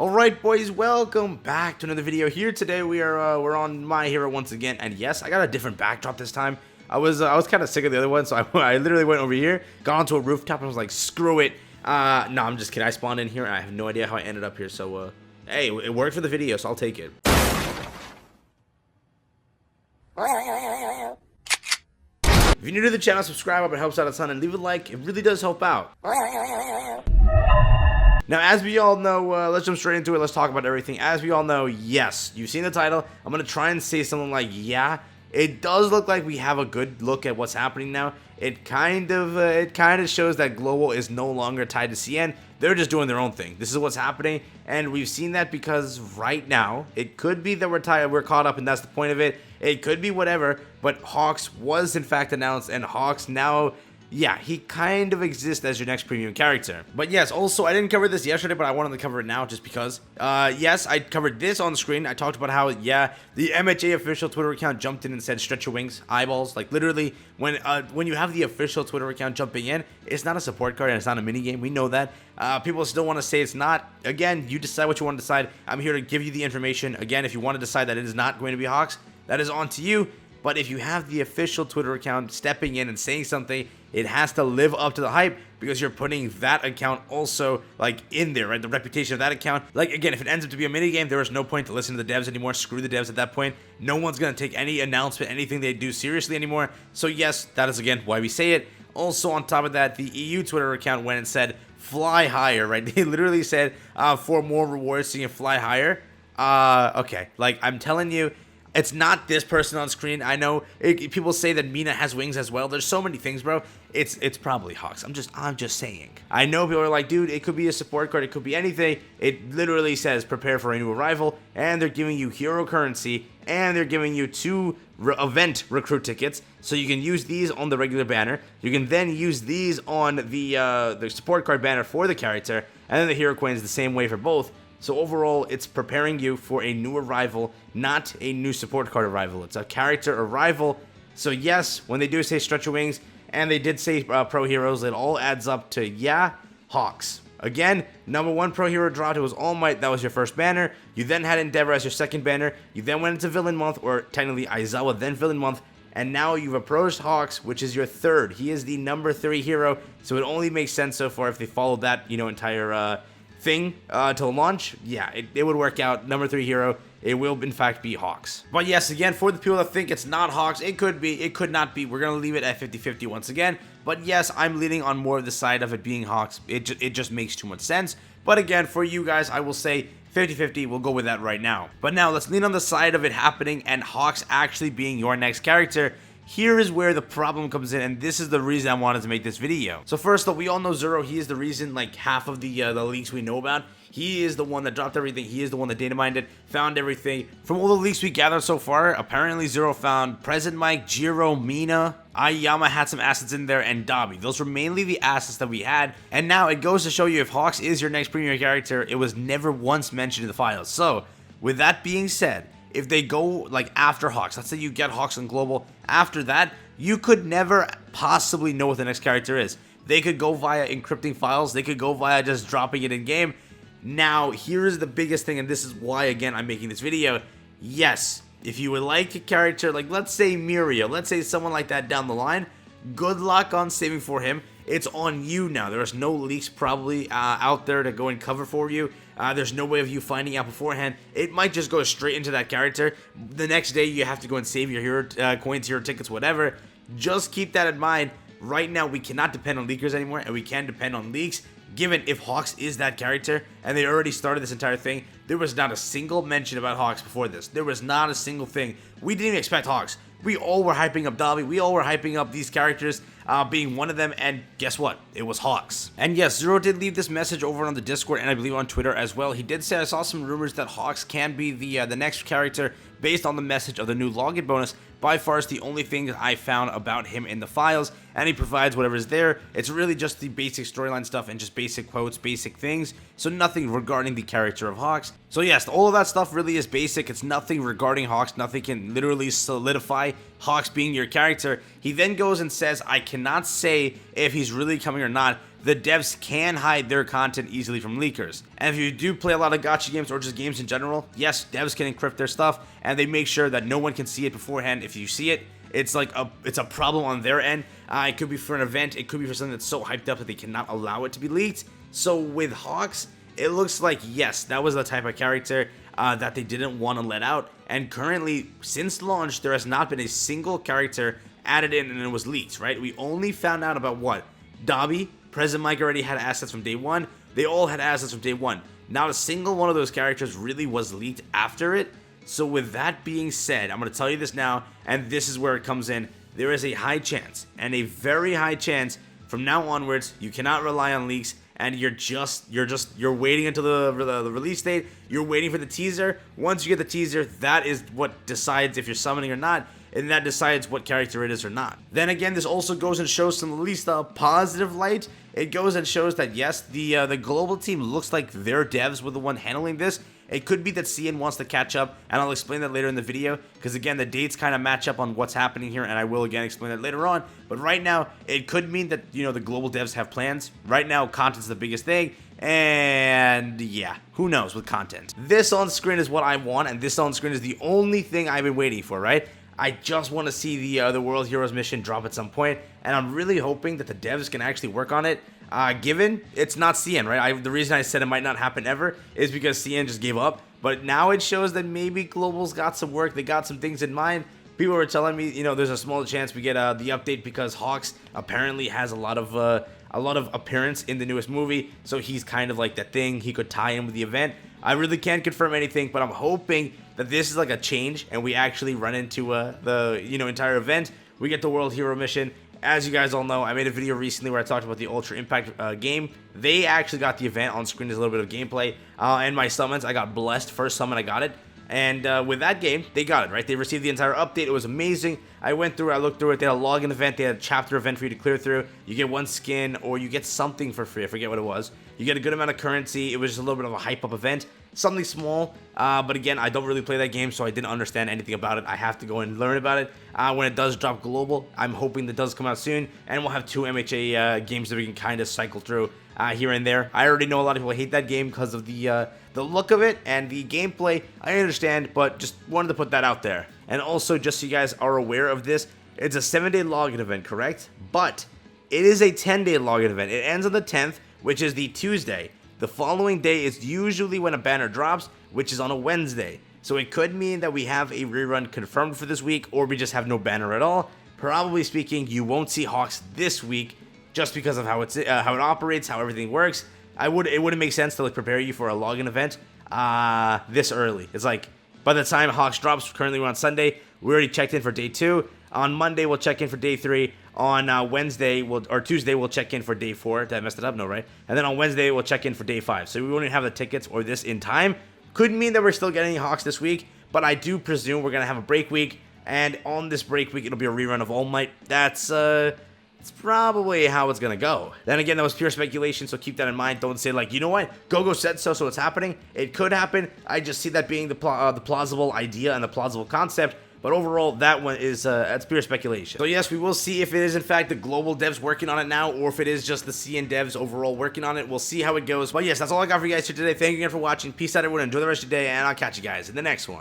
Alright boys, welcome back to another video. Here today we're on My Hero once again, and yes, I got a different backdrop this time. I was kind of sick of the other one, so I literally went over here, got onto a rooftop, and was like, screw it. No, I'm just kidding. I spawned in here, and I have no idea how I ended up here, so hey, it worked for the video, so I'll take it. If you're new to the channel, subscribe up, it helps out a ton, and leave a like, it really does help out. Now, as we all know, let's jump straight into it. Let's talk about everything. As we all know, yes, you've seen the title. I'm going to try and say something like, yeah, it does look like we have a good look at what's happening now. It kind of shows that Global is no longer tied to CN. They're just doing their own thing. This is what's happening, and we've seen that because right now, it could be that we're caught up, and that's the point of it. It could be whatever, but HAWKS was in fact announced, and HAWKS now... yeah, he kind of exists as your next premium character. But yes, also, I didn't cover this yesterday, but I wanted to cover it now just because. Yes, I covered this on screen. I talked about how, yeah, the MHA official Twitter account jumped in and said, stretch your wings, eyeballs. Like, literally, when you have the official Twitter account jumping in, it's not a support card and it's not a minigame. We know that. People still want to say it's not. Again, you decide what you want to decide. I'm here to give you the information. Again, if you want to decide that it is not going to be HAWKS, that is on to you. But if you have the official Twitter account stepping in and saying something, it has to live up to the hype because you're putting that account also, like, in there, right? The reputation of that account. Like, again, if it ends up to be a minigame, there is no point to listen to the devs anymore. Screw the devs at that point. No one's going to take any announcement, anything they do seriously anymore. So, yes, that is, again, why we say it. Also, on top of that, the EU Twitter account went and said, fly higher, right? They literally said, for more rewards, so you can fly higher. Okay. Like, I'm telling you, it's not this person on screen. I know people say that Mina has wings as well. There's so many things, bro. It's probably HAWKS. I'm just saying. I know people are like, dude, it could be a support card. It could be anything. It literally says prepare for a new arrival, and they're giving you hero currency, and they're giving you 2 event recruit tickets, so you can use these on the regular banner. You can then use these on the support card banner for the character, and then the hero coin is the same way for both. So overall, it's preparing you for a new arrival, not a new support card arrival. It's a character arrival. So yes, when they do say stretch your wings, and they did say pro heroes, it all adds up to, yeah, HAWKS. Again, #1 pro hero dropped. It was All Might. That was your first banner. You then had Endeavor as your second banner. You then went into Villain Month, or technically Aizawa, then Villain Month. And now you've approached HAWKS, which is your third. He is the #3 hero. So it only makes sense so far if they follow that, entire... thing to launch. Yeah, it would work out. #3 hero, it will in fact be HAWKS. But yes, again, for the people that think it's not HAWKS, it could be, it could not be. We're gonna leave it at 50-50 once again. But yes, I'm leaning on more of the side of it being HAWKS. It just makes too much sense. But again, for you guys, I will say 50-50, we'll go with that right now. But now let's lean on the side of it happening and HAWKS actually being your next character. Here is where the problem comes in, and this is the reason I wanted to make this video. So first though, we all know Zero. He is the reason, like, half of the leaks we know about. He is the one that dropped everything. He is the one that data mined it, found everything. From all the leaks we gathered so far, apparently Zero found Present Mike, Jiro, Mina, Aizawa had some assets in there, and Dabi. Those were mainly the assets that we had. And now it goes to show you, if HAWKS is your next premier character, it was never once mentioned in the files. So with that being said, if they go, like, after HAWKS, let's say you get HAWKS on Global, after that, you could never possibly know what the next character is. They could go via encrypting files, they could go via just dropping it in-game. Now, here is the biggest thing, and this is why, again, I'm making this video. Yes, if you would like a character, like, let's say Mirio, let's say someone like that down the line, good luck on saving for him. It's on you now. There's no leaks probably out there to go and cover for you. There's no way of you finding out beforehand. It might just go straight into that character. The next day, you have to go and save your hero coins, hero tickets, whatever. Just keep that in mind. Right now, we cannot depend on leakers anymore, and we can depend on leaks. Given if HAWKS is that character, and they already started this entire thing, there was not a single mention about HAWKS before this. There was not a single thing. We didn't even expect HAWKS. We all were hyping up Dabi. We all were hyping up these characters being one of them, and guess what? It was HAWKS. And yes, Zero did leave this message over on the Discord, and I believe on Twitter as well. He did say, I saw some rumors that HAWKS can be the next character based on the message of the new login bonus. By far, it's the only thing I found about him in the files, and he provides whatever is there. It's really just the basic storyline stuff and just basic quotes, basic things, so nothing regarding the character of HAWKS. So yes, all of that stuff really is basic. It's nothing regarding HAWKS. Nothing can literally solidify HAWKS being your character. He then goes and says, I cannot say if he's really coming or not. the devs can hide their content easily from leakers. And if you do play a lot of gacha games or just games in general, yes, devs can encrypt their stuff, and they make sure that no one can see it beforehand. If you see it, it's like it's a problem on their end. It could be for an event, it could be for something that's so hyped up that they cannot allow it to be leaked. So with HAWKS, it looks like, yes, that was the type of character that they didn't want to let out. And currently, since launch, there has not been a single character added in and it was leaked, right? We only found out about what? Dabi, President Mike already had assets from day one. They all had assets from day one. Not a single one of those characters really was leaked after it. So with that being said, I'm going to tell you this now, and this is where it comes in. There is a high chance, and a very high chance, from now onwards, you cannot rely on leaks, and you're waiting until the release date. You're waiting for the teaser. Once you get the teaser, that is what decides if you're summoning or not, and that decides what character it is or not. Then again, this also goes and shows some at least a positive light. It goes and shows that yes, the global team looks like their devs were the one handling this. It could be that CN wants to catch up, and I'll explain that later in the video, because again, the dates kind of match up on what's happening here, and I will again explain that later on. But right now, it could mean that, you know, the global devs have plans. Right now, content's the biggest thing, and yeah, who knows with content. This on screen is what I want, and this on screen is the only thing I've been waiting for, right? I just want to see the World Heroes mission drop at some point, and I'm really hoping that the devs can actually work on it. Given it's not CN, right? The reason I said it might not happen ever is because CN just gave up. But now it shows that maybe Global's got some work. They got some things in mind. People were telling me, you know, there's a small chance we get the update because HAWKS apparently has a lot of appearance in the newest movie. So he's kind of like that thing. He could tie in with the event. I really can't confirm anything, but I'm hoping that this is like a change and we actually run into the entire event. We get the World Hero mission. As you guys all know, I made a video recently where I talked about the Ultra Impact game. They actually got the event on screen. There's a little bit of gameplay. And my summons, I got blessed. First summon, I got it. And with that game, they got it, right? They received the entire update. It was amazing. I went through it. I looked through it. They had a login event. They had a chapter event for you to clear through. You get one skin or you get something for free. I forget what it was. You get a good amount of currency. It was just a little bit of a hype-up event. Something small. But again, I don't really play that game, so I didn't understand anything about it. I have to go and learn about it. When it does drop global, I'm hoping that does come out soon. And we'll have 2 MHA games that we can kind of cycle through here and there. I already know a lot of people hate that game because of the look of it and the gameplay. I understand, but just wanted to put that out there. And also, just so you guys are aware of this, it's a 7-day login event, correct? But it is a 10-day login event. It ends on the 10th, which is the Tuesday. The following day is usually when a banner drops, which is on a Wednesday. So it could mean that we have a rerun confirmed for this week, or we just have no banner at all. Probably speaking, you won't see HAWKS this week, just because of how it operates, how everything works. It wouldn't make sense to like prepare you for a login event this early. It's like by the time HAWKS drops, currently we're on Sunday, we already checked in for day 2. On Monday we'll check in for day 3. On Wednesday or Tuesday we'll check in for day 4. Did I mess it up? No, right? And then on Wednesday we'll check in for day 5. So we won't even have the tickets or this in time. Could mean that we're still getting HAWKS this week, but I do presume we're gonna have a break week. And on this break week, it'll be a rerun of All Might. That's it's probably how it's gonna go. Then again, that was pure speculation, so keep that in mind. Don't say like, you know what, Gogo said so, so it's happening. It could happen. I just see that being the plausible idea and the plausible concept. But overall, that one is that's pure speculation. So yes, we will see if it is in fact the global devs working on it now, or if it is just the CN devs overall working on it. We'll see how it goes. But yes, that's all I got for you guys here today. Thank you again for watching. Peace out, everyone. Enjoy the rest of your day, and I'll catch you guys in the next one.